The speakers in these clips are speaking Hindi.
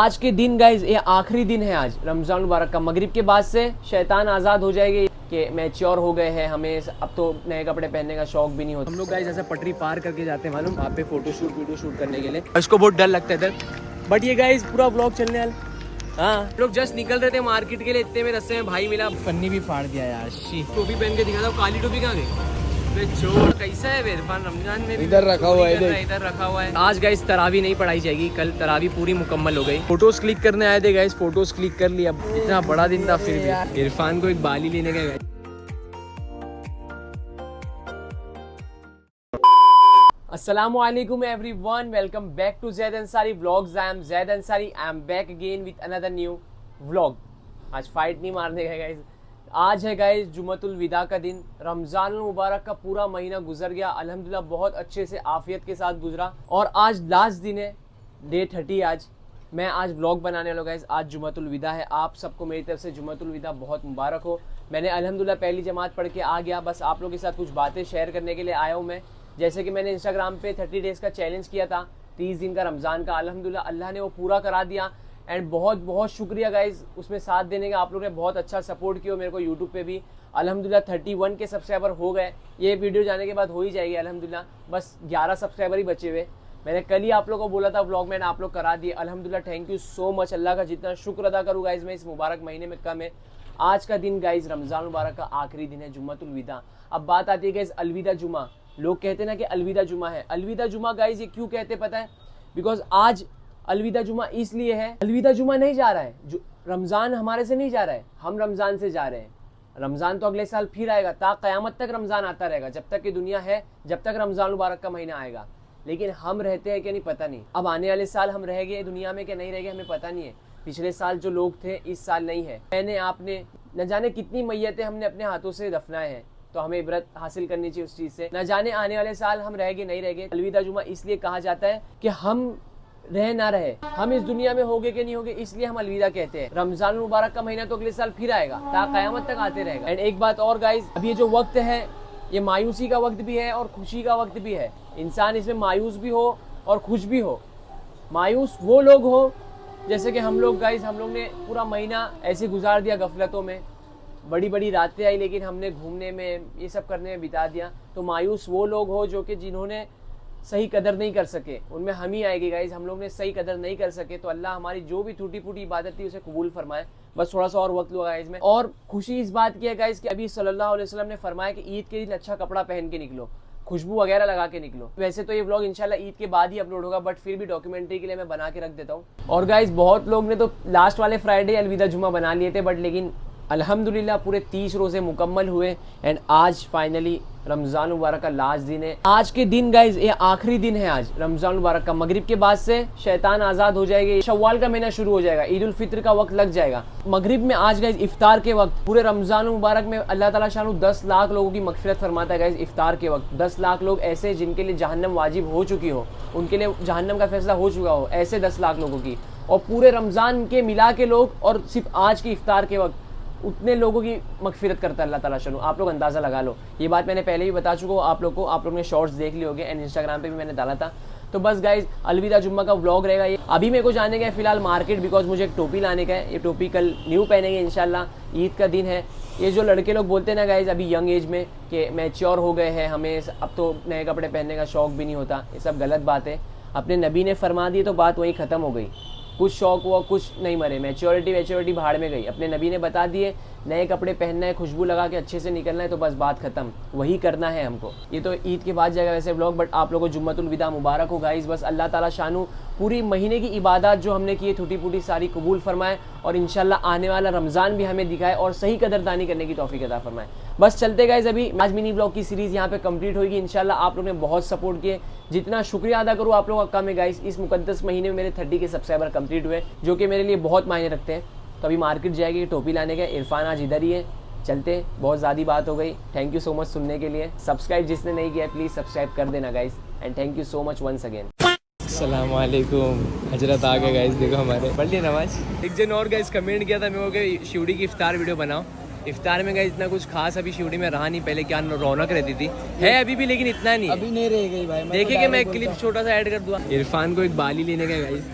आज के दिन गाइज ये आखिरी दिन है आज रमजान मुबारक का। मगरिब के बाद से शैतान आज़ाद हो जाएगी कि मैच्योर हो गए हैं, हमें अब तो नए कपड़े पहनने का शौक भी नहीं होता। हम लोग गाइज ऐसे पटरी पार करके जाते हैं मालूम, वहाँ पे फोटोशूट वीडियो शूट करने के लिए। इसको बहुत डर लगता है इधर, बट ये गाइज पूरा व्लॉग चलने वाला। हाँ, लोग जस्ट निकल रहे थे मार्केट के लिए, इतने में रस्ते में भाई मिला, पन्नी भी फाड़ दिया यार। टोपी पहन के दिखा था, काली टोपी कहाँ गई? छोड़, कैसा है इरफान रमजान में इधर रखा हुआ है, इधर रखा हुआ है। आज गाइस तरावी नहीं पढ़ाई जाएगी, कल तरावी पूरी मुकम्मल हो गई। फोटोज क्लिक करने आए थे गाइस, फोटोज क्लिक कर लिया। इतना बड़ा दिन था फिर भी इरफान को एक बाली लेने गए। Assalamualaikum everyone, welcome back to Zaid Ansari Vlogs. I am Zaid Ansari. I am back again with another new vlog. आज फाइट नहीं मारने गए गाइस। आज है गाइस जुमतुल विदा का दिन। रमजान मुबारक का पूरा महीना गुजर गया, अल्हम्दुलिल्लाह बहुत अच्छे से आफियत के साथ गुजरा। और आज लास्ट दिन है, डे 30। आज मैं आज व्लॉग बनाने वाला हूँ गाइस। आज जुमतुल विदा है, आप सबको मेरी तरफ से जुमतुल विदा बहुत मुबारक हो। मैंने अल्हम्दुलिल्लाह पहली जमात पढ़ के आ गया, बस आप लोगों के साथ कुछ बातें शेयर करने के लिए आया हूँ मैं। जैसे कि मैंने इंस्टाग्राम पे 30 डेज़ का चैलेंज किया था, 30 दिन का रमज़ान का, अल्हम्दुलिल्लाह अल्लाह ने वो पूरा करा दिया। एंड बहुत बहुत शुक्रिया गाइज उसमें साथ देने का। आप लोगों ने बहुत अच्छा सपोर्ट किया मेरे को यूट्यूब पे भी। अल्हम्दुलिल्लाह 31 के सब्सक्राइबर हो गए, ये वीडियो जाने के बाद हो ही जाएगी अल्हम्दुलिल्लाह। बस 11 सब्सक्राइबर ही बचे हुए। मैंने कल ही आप लोगों को बोला था व्लॉग में, आप लोग करा दिए अल्हम्दुलिल्लाह। Thank you so much. अल्लाह का जितना शुक्र अदा करूँ गाइज मैं इस मुबारक महीने में कम है। आज का दिन गाइज रमज़ान मुबारक का आखिरी दिन है, जुम्मतुल विदा। अब बात आती है गाइज अलविदा जुमा। लोग कहते हैं ना कि अलविदा जुमा है। अलविदा जुमा गाइज ये क्यों कहते पता है? बिकॉज आज अलविदा जुमा इसलिए है, अलविदा जुमा नहीं जा रहा है, जो रमज़ान हमारे से नहीं जा रहा है, हम रमज़ान से जा रहे हैं। रमज़ान तो अगले साल फिर आएगा, ता क़यामत तक रमज़ान आता रहेगा, जब तक कि दुनिया है, जब तक रमज़ान मुबारक का महीना आएगा। लेकिन हम रहते हैं कि नहीं पता नहीं। अब आने वाले साल हम रह गए दुनिया में कि नहीं रह गए हमें पता नहीं है। पिछले साल जो लोग थे इस साल नहीं है। मैंने आपने न जाने कितनी मैयतें हमने अपने हाथों से दफनाए हैं, तो हमें इबरत हासिल करनी चाहिए उस चीज़ से। न जाने आने वाले साल हम रह गए नहीं रह गए। अलविदा जुमा इसलिए कहा जाता है कि हम रहे ना रहे, हम इस दुनिया में होगे कि नहीं होगे, इसलिए हम अलविदा कहते हैं। रमजान मुबारक का महीना तो अगले साल फिर आएगा, ता क़यामत तक आते रहेगा। एंड एक बात और गाइज, अब ये जो वक्त है ये मायूसी का वक्त भी है और खुशी का वक्त भी है। इंसान इसमें मायूस भी हो और खुश भी हो। मायूस वो लोग हो जैसे कि हम लोग गाइज, हम लोग ने पूरा महीना ऐसे गुजार दिया गफलतों में, बड़ी बड़ी रातें आई लेकिन हमने घूमने में ये सब करने में बिता दिया। तो मायूस वो लोग हो जो कि जिन्होंने सही कदर नहीं कर सके, उनमें हम ही आएगी गाइज। हम लोग ने सही कदर नहीं कर सके, तो अल्लाह हमारी जो भी टूटी फूटी इबादत थी उसे कबूल फरमाए। बस थोड़ा सा और वक्त लगा इसमें। और खुशी इस बात की है गाइज कि अभी सल्लल्लाहु अलैहि वसल्लम ने फरमाया कि ईद के दिन अच्छा कपड़ा पहन के निकलो, खुशबू वगैरह लगा के निकलो। वैसे तो ये व्लॉग इंशाल्लाह ईद के बाद ही अपलोड होगा, बट फिर भी डॉक्यूमेंट्री के लिए मैं बना के रख देता हूँ। और गाइज बहुत लोग ने तो लास्ट वाले फ्राइडे अलविदा जुमा बना लिए थे, बट लेकिन अल्हम्दुलिल्लाह पूरे 30 रोज़े मुकम्मल हुए। एंड आज फाइनली रमज़ान मुबारक का लास्ट दिन है। आज के दिन गाइज ये आखिरी दिन है आज रमज़ान मुबारक का। मगरिब के बाद से शैतान आज़ाद हो जाएगी, शव्वाल का महीना शुरू हो जाएगा, ईद उल फित्र का वक्त लग जाएगा। मगरिब में आज गाइज इफ्तार के वक्त पूरे रमज़ान मुबारक में अल्लाह ताला शानू 10 लाख लोगों की मगफिरत फरमाता है गाइज। इफ्तार के वक्त 10 लाख लोग ऐसे जिनके लिए जहन्नम वाजिब हो चुकी हो, उनके लिए जहन्नम का फैसला हो चुका हो, ऐसे 10 लाख लोगों की। और पूरे रमज़ान के मिला के लोग और सिर्फ आज की इफ्तार के वक्त उतने लोगों की मगफिरत करता है अल्लाह ताला शानू। आप लोग अंदाज़ा लगा लो, ये बात मैंने पहले भी बता चुका हूँ आप लोग को, आप लोग ने शॉर्ट्स देख लिए होंगे एंड इंस्टाग्राम पे भी मैंने डाला था। तो बस गाइज अलविदा जुम्मा का व्लॉग रहेगा ये। अभी मेरे को जाने का है फिलहाल मार्केट, बिकॉज मुझे एक टोपी लाने का है। ये टोपी कल न्यू पहनेंगे इंशाल्लाह, ईद का दिन है। ये जो लड़के लोग बोलते हैं ना गाइज अभी यंग एज में कि मैच्योर हो गए हैं, हमें अब तो नए कपड़े पहनने का शौक भी नहीं होता, ये सब गलत बात है। अपने नबी ने फरमा दी तो बात वहीं ख़त्म हो गई। कुछ शौक हुआ, कुछ नहीं मरे, मैच्योरिटी भाड़ में गई। अपने नबी ने बता दिए नए कपड़े पहनना है, खुशबू लगा के अच्छे से निकलना है, तो बस बात खत्म, वही करना है हमको। ये तो ईद के बाद जाएगा वैसे व्लॉग, बट आप लोगों को जुम्मतुल विदा मुबारक हो गाइस। बस अल्लाह ताला शानू पूरी महीने की इबादत जो हमने की है टूटी फूटी सारी कबूल फरमाए, और इंशाल्लाह आने वाला रमज़ान भी हमें दिखाए और सही कदरदानी करने की तौफीक अता फरमाए। बस चलते गाइस, अभी आज मिनी ब्लॉग की सीरीज़ यहाँ पे कंप्लीट होगी इंशाल्लाह। आप लोगों ने बहुत सपोर्ट किए, जितना शुक्रिया अदा करूँ आप लोगों का कम है गाइस। इस मुकद्दस महीने में मेरे 30 के सब्सक्राइबर कंप्लीट हुए, जो कि मेरे लिए बहुत मायने रखते हैं। तो अभी मार्केट जाएगी टोपी लाने का, इरफान आज इधर ही है। चलते, बहुत ज़्यादा बात हो गई। थैंक यू सो मच सुनने के लिए। सब्सक्राइब जिसने नहीं किया प्लीज़ सब्सक्राइब कर देना guys, and thank you so much once again. अस्सलाम वालेकुम, हजरत आ गए गाइस, देखो हमारे पढ़ लिया नमाज। एक जन और गाइस कमेंट किया था मेरे को शिवड़ी की इफ्तार वीडियो बनाओ। इफ्तार में गाइस इतना कुछ खास अभी शिवड़ी में रहा नहीं, पहले क्या रौनक रहती थी, है अभी भी लेकिन इतना नहीं, अभी नहीं रह गई भाई। देखिए कि मैं एक क्लिप छोटा सा ऐड कर दूँगा। इरफान को एक बाली लेने का गाइस,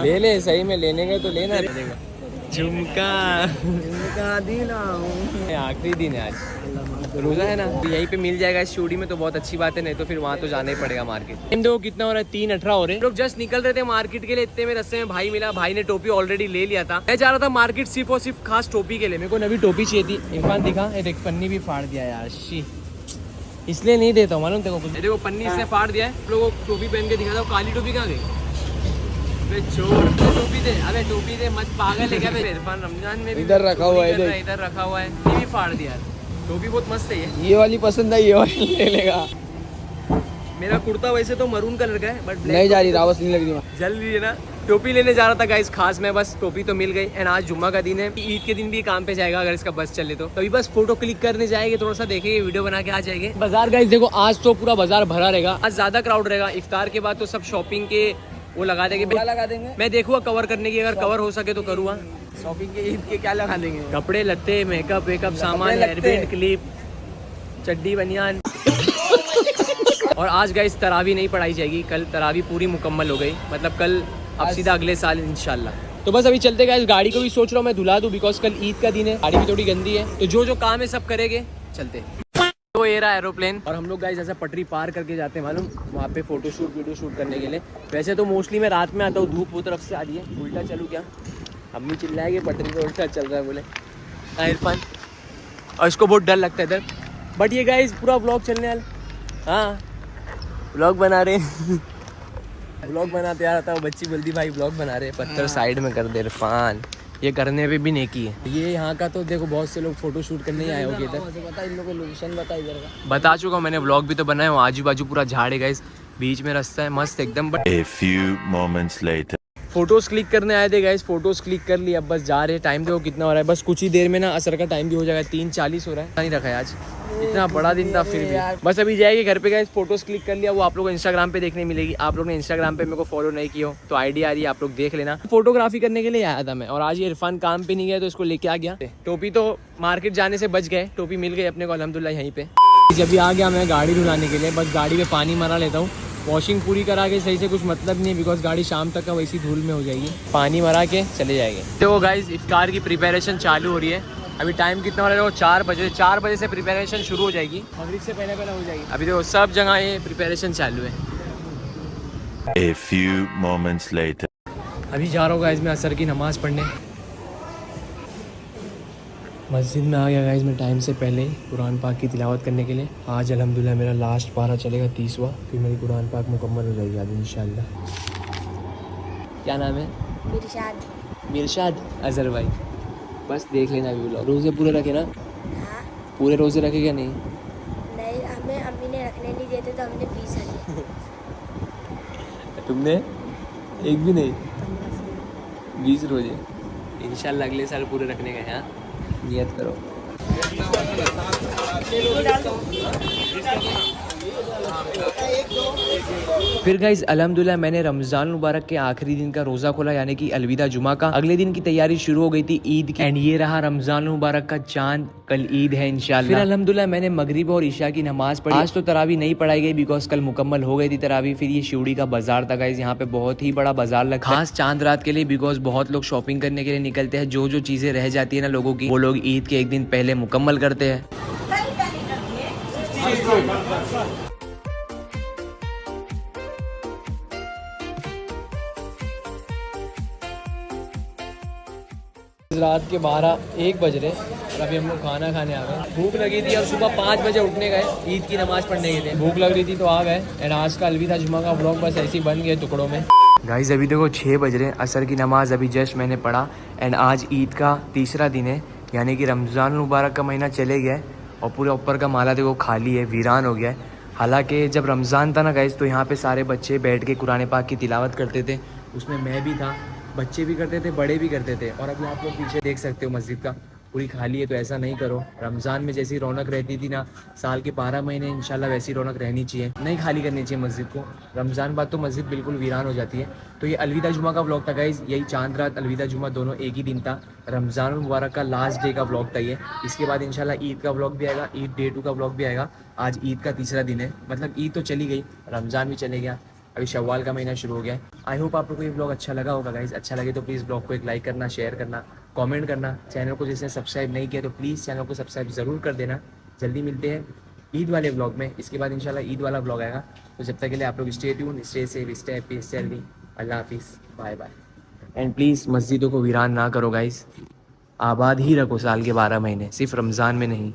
ले ले, सही में लेने गए तो लेना। झुमका आखिरी दिन है आज, रोजा है ना, तो यहीं पे मिल जाएगा इस चूड़ी में, तो बहुत अच्छी बात है, नहीं तो फिर वहाँ तो जाना ही पड़ेगा मार्केट। इन दो कितना हो रहा है, 3:18 हो रहे हैं। लोग जस्ट निकल रहे थे मार्केट के लिए, इतने में रस्ते में भाई मिला, भाई ने टोपी ऑलरेडी ले लिया था। मैं जा रहा था मार्केट सिर्फ और सिर्फ खास टोपी के लिए, मेरे को नवी टोपी चाहिए थी। इरफान दिखा, एक पन्नी भी फाड़ दिया यार, शी इसलिए नहीं देता हूँ मालूम तेरे को, देखो पन्नी इसने फाड़ दिया है। लोगों को टोपी पहन के दिखा था, काली टोपी कहाँ गई? छोड़ टोपी दे, अबे टोपी दे मत, पागल है क्या? इरफान रमजान में इधर रखा हुआ है, इधर रखा हुआ है, ये भी फाड़ दिया। टोपी बहुत मस्त है ये वाली पसंद है, ये वाली ले लेगा। मेरा कुर्ता वैसे तो मरून कलर का है, बट नहीं जा रही, रावत नहीं लग रही, जल रही है ना। टोपी लेने जा रहा था गाइस खास मैं, बस टोपी तो मिल गई। एंड आज जुम्मा का दिन है, ईद के दिन भी काम पे जाएगा अगर इसका बस चले तो। अभी बस फोटो क्लिक करने जाएंगे, थोड़ा सा देखेंगे, वीडियो बना के आ जाएंगे। बाजार गाइस देखो, आज तो पूरा बाजार भरा रहेगा, आज ज्यादा क्राउड रहेगा। इफ्तार के बाद तो सब शॉपिंग के वो लगा देंगे, लगा देंगे। मैं देखूंगा कवर करने की, अगर कवर हो सके तो करूँगा। शॉपिंग के ईद के क्या लगा देंगे? कपड़े लत्ते, मेकअप वेकअप सामान, हेयरबैंड, क्लिप, चड्डी बनियान। और आज गाइस तरावी नहीं पढ़ाई जाएगी, कल तरावी पूरी मुकम्मल हो गई, मतलब कल अब सीधा अगले साल इंशाल्लाह। तो बस अभी चलते गाइस, गाड़ी को भी सोच रहा हूँ मैं धुला दूँ, बिकॉज कल ईद का दिन है, गाड़ी भी थोड़ी गंदी है, तो जो जो काम है सब करेंगे। चलते तो ये रहा एरोप्लेन, और हम लोग गाइस ऐसा पटरी पार करके जाते हैं मालूम, वहाँ पे फोटो शूट वीडियो शूट करने के लिए। वैसे तो मोस्टली मैं रात में आता हूँ, धूप वो तरफ से आ रही है। उल्टा चलूँ क्या? अम्मी चिल्लाएगी पटरी पे उल्टा चल रहा है बोले। इरफान, और इसको बहुत डर लगता है इधर, बट ये गाइस पूरा व्लॉग चलने वाला। हाँ व्लॉग बना रहे हैं व्लॉग बनाते आ रहा था, बच्ची बोलती भाई व्लॉग बना रहे, पत्थर साइड में कर दे इरफान, ये करने पे भी नेकी है। ये यहाँ का तो देखो बहुत से लोग फोटो शूट करने ही आए होंगे इधर। बता इन लोगों को लोकेशन बता इधर का। बता चुका हूँ मैंने, व्लॉग भी तो बनाया हूँ। आजू बाजू पूरा झाड़ है गाइस, बीच में रास्ता है मस्त एकदम। But A few moments later. Photos click करने आए थे गाइस, फोटोज क्लिक कर ली, अब बस जा रहे हैं। टाइम देखो कितना हो रहा है, बस कुछ ही देर में ना असर का टाइम भी हो जाएगा, 3:40 हो रहा है। नहीं रखा है आज, इतना बड़ा दिन था फिर भी। बस अभी जाएंगे घर पे गाइस, फोटोज क्लिक कर लिया, वो आप लोगों को इंस्टाग्राम पे देखने मिलेगी। आप लोग ने इंस्टाग्राम पे मेरे को फॉलो नहीं किया हो तो आईडी आ रही है, आप लोग देख लेना। फोटोग्राफी करने के लिए आया था मैं, और आज ये इरफान काम पे नहीं गया तो इसको लेके आ गया। टोपी तो मार्केट जाने से बच गए, टोपी मिल गई अपने को अल्हम्दुलिल्लाह यहीं पे। जब भी आ गया मैं गाड़ी धुलाने के लिए, बस गाड़ी में पानी मरा लेता हूँ, वॉशिंग पूरी करा के सही से कुछ मतलब नहीं है, बिकॉज गाड़ी शाम तक का वैसी धूल में हो जाएगी, पानी मरा के चले जाएंगे। तो गाइस इफ्तार की प्रिपरेशन चालू हो रही है। अभी टाइम कितना हो रहा है? 4 बजे, 4 बजे से प्रिपरेशन शुरू हो जाएगी, मगरिब से पहले पहले हो जाएगी। अभी देखो सब जगह ये प्रिपरेशन चालू है। A few moments later. अभी जा रहा हूँ गाइस मैं असर की नमाज़ पढ़ने, मस्जिद में आ गया गाइस मैं टाइम से पहले ही कुरान पाक की तिलावत करने के लिए। आज अल्हम्दुलिल्लाह मेरा लास्ट पारा चलेगा 30वां, फिर मेरी कुरान पाक मुकम्मल हो जाएगी आज इंशाल्लाह। क्या नाम है? मिरशाद अजहर भाई। बस देख लेना अभी व्लॉग। रोज़े पूरे रखे ना? हाँ? पूरे रोज़े रखे क्या? नहीं हमें अम्मी ने रखने नहीं देते तो हमने 20 रखे। तुमने एक भी नहीं? 20 रोज़े इंशाल्लाह अगले साल पूरे रखने का। हाँ नियत करो। फिर गाइस अल्हम्दुलिल्लाह मैंने रमज़ान मुबारक के आखिरी दिन का रोज़ा खोला, यानी कि अलविदा जुमा का। अगले दिन की तैयारी शुरू हो गई थी ईद की, एंड ये रहा रमज़ान मुबारक का चांद, कल ईद है इंशाल्लाह। फिर अल्हम्दुलिल्लाह मैंने मगरिब और इशा की नमाज पढ़ी। आज तो तरावी नहीं पढ़ाई गई बिकॉज कल मुकम्मल हो गई थी तरावी। फिर ये शिवड़ी का बाजार था गाइस, यहाँ पे बहुत ही बड़ा बाजार लगता है खास चांद रात के लिए, बिकॉज बहुत लोग शॉपिंग करने के लिए निकलते हैं। जो जो चीजें रह जाती है ना लोगों की, वो लोग ईद के एक दिन पहले मुकम्मल करते हैं। रात के 12-1 बज रहे और अभी हम लोग खाना खाने आ गए। भूख लगी थी और सुबह 5 बजे उठने गए ईद की नमाज पढ़ने के लिए। भूख लग रही थी तो आ गए। एंड आज का अलविदा जुमा का व्लॉग बस ऐसे ही बन गए टुकड़ों में। गाइस अभी देखो 6 बज रहे, असर की नमाज अभी जस्ट मैंने पढ़ा। एंड आज ईद का तीसरा दिन है, यानी कि रमज़ान मुबारक का महीना चले गया है और पूरे ऊपर का माला देखो खाली है, वीरान हो गया है। हालांकि जब रमज़ान था ना गाइस, तो यहाँ पे सारे बच्चे बैठ के कुरान पाक की तिलावत करते थे, उसमें मैं भी था। बच्चे भी करते थे, बड़े भी करते थे। और अभी आप लोग पीछे देख सकते हो मस्जिद का पूरी खाली है, तो ऐसा नहीं करो। रमज़ान में जैसी रौनक रहती थी ना साल के 12 महीने, इंशाल्लाह वैसी रौनक रहनी चाहिए, नहीं खाली करनी चाहिए मस्जिद को। रमज़ान बाद तो मस्जिद बिल्कुल वीरान हो जाती है। तो ये अलविदा जुमा का व्लॉग था गाइज़, यही चांद रात अलविदा जुमा दोनों एक ही दिन था। रमज़ान मुबारक का लास्ट डे का व्लॉग था ये। इसके बाद इंशाल्लाह ईद का व्लॉग भी आएगा, ईद डे 2 का व्लॉग भी आएगा। आज ईद का तीसरा दिन है, मतलब ईद तो चली गई, रमज़ान भी चले गया, अभी शव्वाल का महीना शुरू हो गया है। आई होप आप लोगों को ये ब्लॉग अच्छा लगा होगा गाइज। अच्छा लगे तो प्लीज़ ब्लॉग को एक लाइक करना, शेयर करना, कमेंट करना। चैनल को जिसने सब्सक्राइब नहीं किया तो प्लीज़ चैनल को सब्सक्राइब ज़रूर कर देना। जल्दी मिलते हैं ईद वाले ब्लॉग में। इसके बाद इंशाल्लाह ईद वाला ब्लॉग आएगा। तो जब तक के लिए आप लोग stay tune, stay safe, stay happy, stay healthy. अल्लाह हाफिज़, बाय बाय। एंड प्लीज़ मस्जिदों को वीरान ना करो गाइज, आबाद ही रखो साल के 12 महीने, सिर्फ रमज़ान में नहीं।